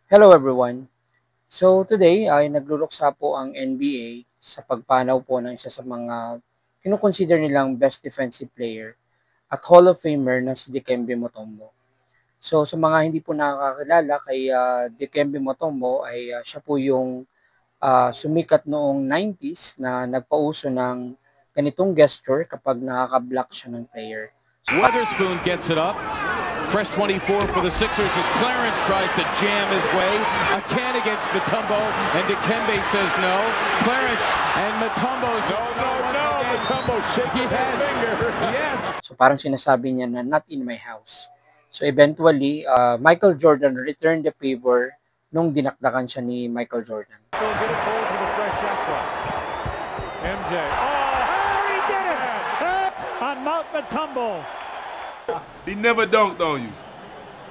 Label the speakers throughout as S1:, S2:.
S1: Hello everyone. So today ay nagluluksa po ang NBA sa pagpanaw po ng isa sa mga kinukonsider nilang best defensive player at Hall of Famer na si Dikembe Mutombo. So sa mga hindi po nakakakilala kay Dikembe Mutombo ay siya po yung sumikat noong 90s na nagpauso ng ganitong gesture kapag nakaka-block siya ng player.
S2: Weatherspoon gets it up. Fresh 24 for the Sixers as Clarence tries to jam his way. A can against Mutombo, and Dikembe says no. Clarence and Mutombo's
S3: No, Mutombo shaking his finger.
S2: Yes.
S1: So parang sinasabi niya na not in my house. So eventually, Michael Jordan returned the favor nung dinakdakan siya ni Michael Jordan.
S3: Get a ball for the fresh shot clock. MJ. Oh, he did it! On Mount Mutombo.
S4: He never dunked on you.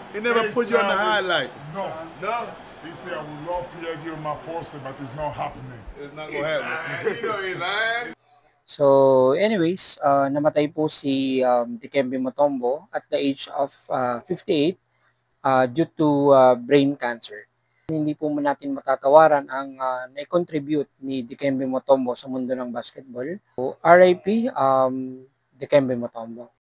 S4: He never put you on the highlight.
S5: No.
S4: No?
S5: He said, I would love to have you in my poster, but it's not happening.
S4: It's not gonna happen. You know he lying.
S1: So anyways, namatay po si Dikembe Mutombo at the age of 58 due to brain cancer. Hindi po natin matatawaran ang na-contribute ni Dikembe Mutombo sa mundo ng basketball. So, RIP Dikembe Mutombo.